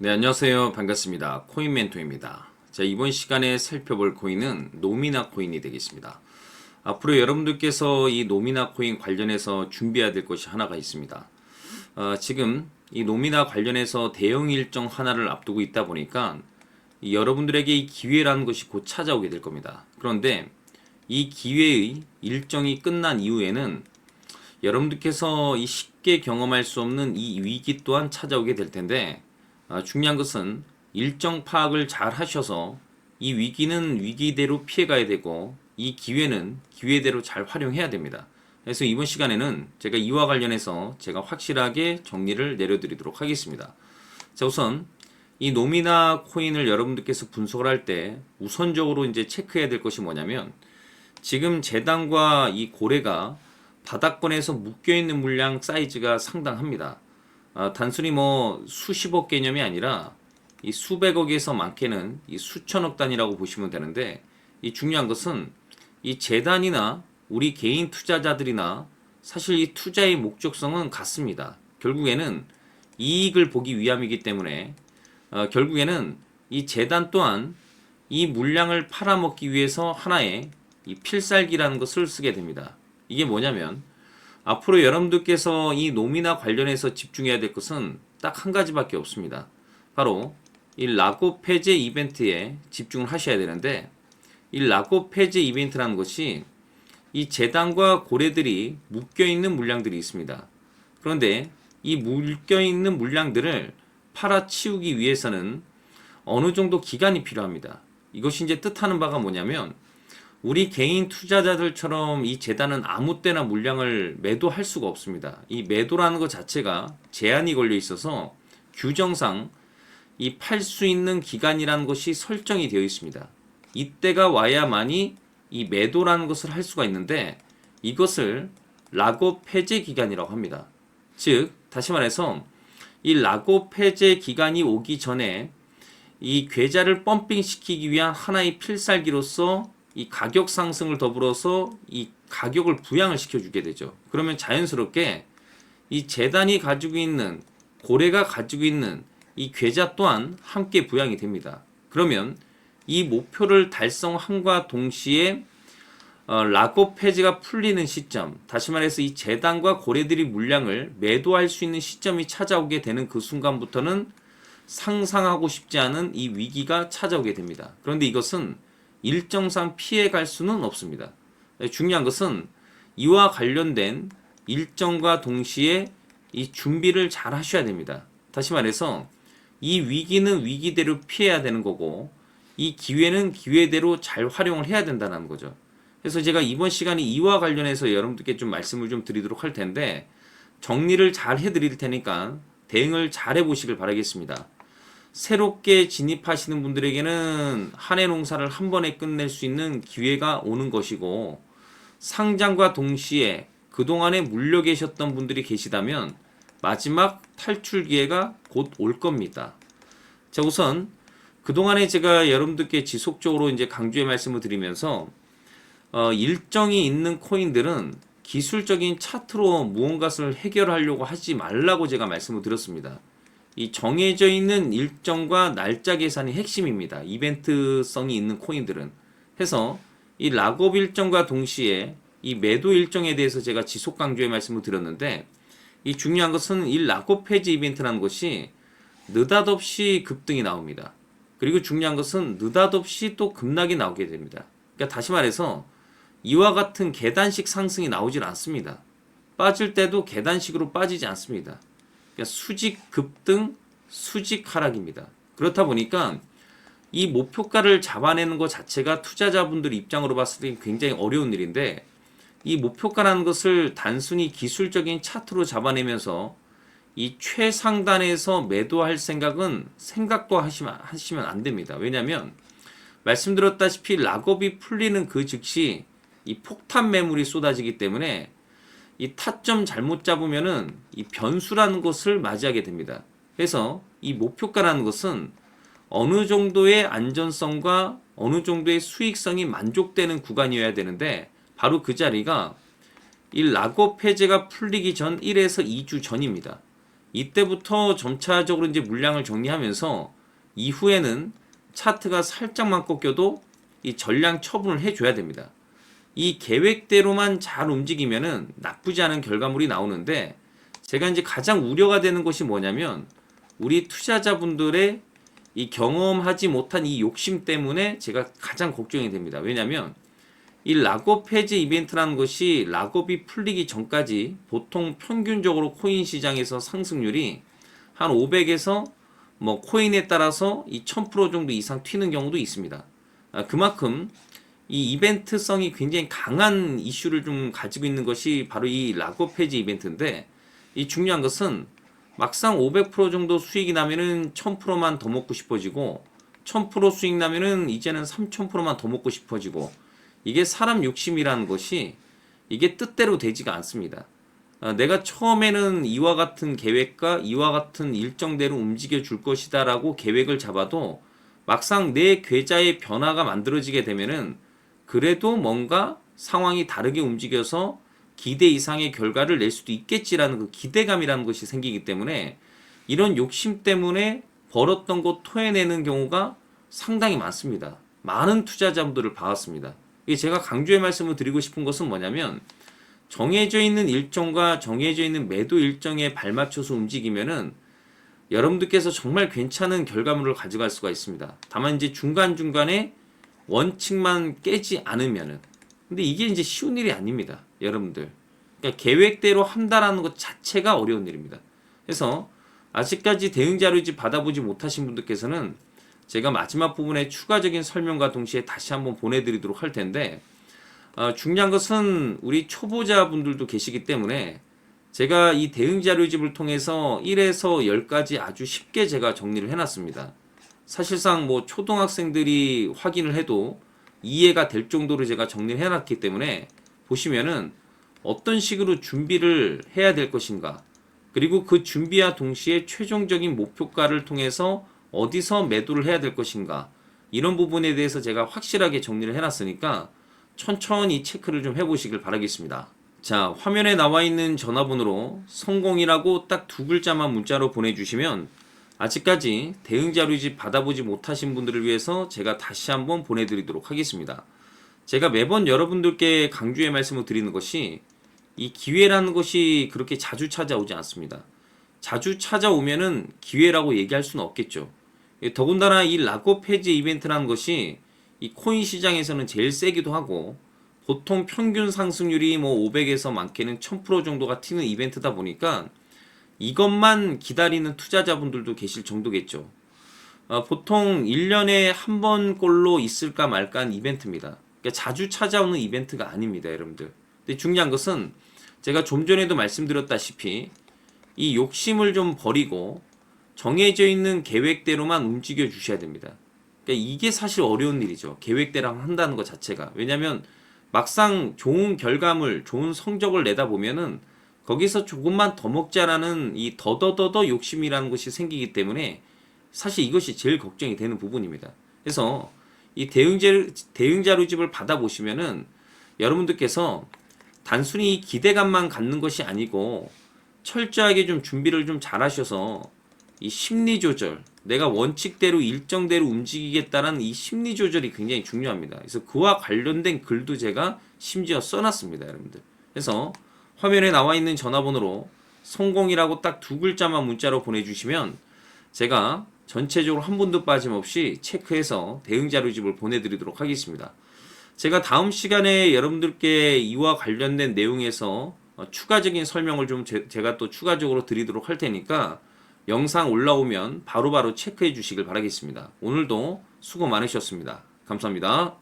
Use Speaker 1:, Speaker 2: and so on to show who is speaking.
Speaker 1: 네, 안녕하세요. 반갑습니다. 코인 멘토입니다. 자, 이번 시간에 살펴볼 코인은 노미나 코인이 되겠습니다. 앞으로 여러분들께서 이 노미나 코인 관련해서 준비해야 될 것이 하나가 있습니다. 지금 이 노미나 관련해서 대형 일정 하나를 앞두고 있다 보니까 여러분들에게 이 기회라는 것이 곧 찾아오게 될 겁니다. 그런데 이 기회의 일정이 끝난 이후에는 여러분들께서 이 쉽게 경험할 수 없는 이 위기 또한 찾아오게 될 텐데, 중요한 것은 일정 파악을 잘 하셔서 이 위기는 위기대로 피해가야 되고 이 기회는 기회대로 잘 활용해야 됩니다. 그래서 이번 시간에는 제가 이와 관련해서 제가 확실하게 정리를 내려드리도록 하겠습니다. 자, 우선 이 노미나 코인을 여러분들께서 분석을 할 때 우선적으로 이제 체크해야 될 것이 뭐냐면, 지금 재단과 이 고래가 바닥권에서 묶여있는 물량 사이즈가 상당합니다. 단순히 뭐 수십억 개념이 아니라 이 수백억에서 많게는 이 수천억 단위라고 보시면 되는데, 이 중요한 것은 이 재단이나 우리 개인 투자자들이나 사실 이 투자의 목적성은 같습니다. 결국에는 이익을 보기 위함이기 때문에 결국에는 이 재단 또한 이 물량을 팔아먹기 위해서 하나의 이 필살기라는 것을 쓰게 됩니다. 이게 뭐냐면, 앞으로 여러분들께서 이 노미나 관련해서 집중해야 될 것은 딱 한 가지밖에 없습니다. 바로 이 락업 폐쇄 이벤트에 집중을 하셔야 되는데, 이 락업 폐쇄 이벤트라는 것이 이 재단과 고래들이 묶여있는 물량들이 있습니다. 그런데 이 묶여있는 물량들을 팔아치우기 위해서는 어느 정도 기간이 필요합니다. 이것이 이제 뜻하는 바가 뭐냐면, 우리 개인 투자자들처럼 이 재단은 아무 때나 물량을 매도할 수가 없습니다. 이 매도라는 것 자체가 제한이 걸려 있어서 규정상 이 팔 수 있는 기간이라는 것이 설정이 되어 있습니다. 이때가 와야만이 이 매도라는 것을 할 수가 있는데, 이것을 락업 폐쇄 기간이라고 합니다. 즉, 다시 말해서 이 락업 폐쇄 기간이 오기 전에 이 계좌를 펌핑시키기 위한 하나의 필살기로서 이 가격 상승을 더불어서 이 가격을 부양을 시켜주게 되죠. 그러면 자연스럽게 이 재단이 가지고 있는, 고래가 가지고 있는 이 계좌 또한 함께 부양이 됩니다. 그러면 이 목표를 달성함과 동시에 락업 폐지가 풀리는 시점, 다시 말해서 이 재단과 고래들이 물량을 매도할 수 있는 시점이 찾아오게 되는 그 순간부터는 상상하고 싶지 않은 이 위기가 찾아오게 됩니다. 그런데 이것은 일정상 피해갈 수는 없습니다. 중요한 것은 이와 관련된 일정과 동시에 이 준비를 잘 하셔야 됩니다. 다시 말해서 이 위기는 위기대로 피해야 되는 거고, 이 기회는 기회대로 잘 활용을 해야 된다는 거죠. 그래서 제가 이번 시간에 이와 관련해서 여러분들께 좀 말씀을 좀 드리도록 할 텐데, 정리를 잘 해드릴 테니까 대응을 잘 해보시길 바라겠습니다. 새롭게 진입하시는 분들에게는 한 해 농사를 한 번에 끝낼 수 있는 기회가 오는 것이고, 상장과 동시에 그동안에 물려 계셨던 분들이 계시다면 마지막 탈출 기회가 곧 올 겁니다. 자, 우선 그동안에 제가 여러분들께 지속적으로 이제 강조의 말씀을 드리면서 일정이 있는 코인들은 기술적인 차트로 무언가를 해결하려고 하지 말라고 제가 말씀을 드렸습니다. 이 정해져 있는 일정과 날짜 계산이 핵심입니다. 이벤트성이 있는 코인들은. 해서 이 락업 일정과 동시에 이 매도 일정에 대해서 제가 지속 강조의 말씀을 드렸는데, 이 중요한 것은 이 락업 폐지 이벤트라는 것이 느닷없이 급등이 나옵니다. 그리고 중요한 것은 느닷없이 또 급락이 나오게 됩니다. 그러니까 다시 말해서 이와 같은 계단식 상승이 나오질 않습니다. 빠질 때도 계단식으로 빠지지 않습니다. 그러니까 수직 급등, 수직 하락입니다. 그렇다 보니까 이 목표가를 잡아내는 것 자체가 투자자분들 입장으로 봤을 때 굉장히 어려운 일인데, 이 목표가라는 것을 단순히 기술적인 차트로 잡아내면서 이 최상단에서 매도할 생각은 생각도 하시면 안 됩니다. 왜냐하면 말씀드렸다시피 락업이 풀리는 그 즉시 이 폭탄 매물이 쏟아지기 때문에 이 타점 잘못 잡으면은 이 변수라는 것을 맞이하게 됩니다. 그래서 이 목표가라는 것은 어느 정도의 안전성과 어느 정도의 수익성이 만족되는 구간이어야 되는데, 바로 그 자리가 이 락업 폐쇄가 풀리기 전 1에서 2주 전입니다. 이때부터 점차적으로 이제 물량을 정리하면서 이후에는 차트가 살짝만 꺾여도 이 전량 처분을 해줘야 됩니다. 이 계획대로만 잘 움직이면은 나쁘지 않은 결과물이 나오는데, 제가 이제 가장 우려가 되는 것이 뭐냐면 우리 투자자분들의 이 경험하지 못한 이 욕심 때문에 제가 가장 걱정이 됩니다. 왜냐면 이 락업 해지 이벤트라는 것이 락업이 풀리기 전까지 보통 평균적으로 코인 시장에서 상승률이 한 500에서 뭐 코인에 따라서 이 1000% 정도 이상 튀는 경우도 있습니다. 그만큼 이 이벤트성이 굉장히 강한 이슈를 좀 가지고 있는 것이 바로 이 락업 해지 이벤트인데, 이 중요한 것은 막상 500% 정도 수익이 나면은 1000%만 더 먹고 싶어지고, 1000% 수익 나면은 이제는 3000%만 더 먹고 싶어지고, 이게 사람 욕심이라는 것이 이게 뜻대로 되지가 않습니다. 내가 처음에는 이와 같은 계획과 이와 같은 일정대로 움직여 줄 것이다 라고 계획을 잡아도 막상 내 계좌의 변화가 만들어지게 되면은 그래도 뭔가 상황이 다르게 움직여서 기대 이상의 결과를 낼 수도 있겠지라는 그 기대감이라는 것이 생기기 때문에, 이런 욕심 때문에 벌었던 것 토해내는 경우가 상당히 많습니다. 많은 투자자분들을 봐왔습니다. 제가 강조의 말씀을 드리고 싶은 것은 뭐냐면, 정해져 있는 일정과 정해져 있는 매도 일정에 발맞춰서 움직이면은 여러분들께서 정말 괜찮은 결과물을 가져갈 수가 있습니다. 다만 이제 중간중간에 원칙만 깨지 않으면은. 근데 이게 이제 쉬운 일이 아닙니다, 여러분들. 그러니까 계획대로 한다라는 것 자체가 어려운 일입니다. 그래서 아직까지 대응 자료집 받아보지 못하신 분들께서는 제가 마지막 부분에 추가적인 설명과 동시에 다시 한번 보내드리도록 할 텐데, 중요한 것은 우리 초보자분들도 계시기 때문에 제가 이 대응 자료집을 통해서 1에서 10까지 아주 쉽게 제가 정리를 해놨습니다. 사실상 뭐 초등학생들이 확인을 해도 이해가 될 정도로 제가 정리를 해놨기 때문에, 보시면은 어떤 식으로 준비를 해야 될 것인가, 그리고 그 준비와 동시에 최종적인 목표가를 통해서 어디서 매도를 해야 될 것인가, 이런 부분에 대해서 제가 확실하게 정리를 해놨으니까 천천히 체크를 좀 해보시길 바라겠습니다. 자, 화면에 나와 있는 전화번호로 성공이라고 딱 두 글자만 문자로 보내주시면 아직까지 대응 자료집 받아보지 못하신 분들을 위해서 제가 다시 한번 보내드리도록 하겠습니다. 제가 매번 여러분들께 강조의 말씀을 드리는 것이, 이 기회라는 것이 그렇게 자주 찾아오지 않습니다. 자주 찾아오면은 기회라고 얘기할 수는 없겠죠. 더군다나 이 락업 해지 이벤트라는 것이 이 코인 시장에서는 제일 세기도 하고, 보통 평균 상승률이 뭐 500에서 많게는 1000% 정도가 튀는 이벤트다 보니까 이것만 기다리는 투자자분들도 계실 정도겠죠. 보통 1년에 한 번꼴로 있을까 말까 한 이벤트입니다. 그러니까 자주 찾아오는 이벤트가 아닙니다, 여러분들. 근데 중요한 것은 제가 좀 전에도 말씀드렸다시피 이 욕심을 좀 버리고 정해져 있는 계획대로만 움직여 주셔야 됩니다. 그러니까 이게 사실 어려운 일이죠, 계획대로 한다는 것 자체가. 왜냐면 막상 좋은 결과물, 좋은 성적을 내다 보면은 거기서 조금만 더 먹자라는 이 더더더더 욕심이라는 것이 생기기 때문에 사실 이것이 제일 걱정이 되는 부분입니다. 그래서 이 대응 자료집을 받아보시면은 여러분들께서 단순히 기대감만 갖는 것이 아니고 철저하게 좀 준비를 좀 잘 하셔서 이 심리 조절, 내가 원칙대로 일정대로 움직이겠다는 이 심리 조절이 굉장히 중요합니다. 그래서 그와 관련된 글도 제가 심지어 써놨습니다, 여러분들. 그래서 화면에 나와 있는 전화번호로 성공이라고 딱 두 글자만 문자로 보내주시면 제가 전체적으로 한 분도 빠짐없이 체크해서 대응 자료집을 보내드리도록 하겠습니다. 제가 다음 시간에 여러분들께 이와 관련된 내용에서 추가적인 설명을 좀 제가 또 추가적으로 드리도록 할 테니까 영상 올라오면 바로바로 체크해 주시길 바라겠습니다. 오늘도 수고 많으셨습니다. 감사합니다.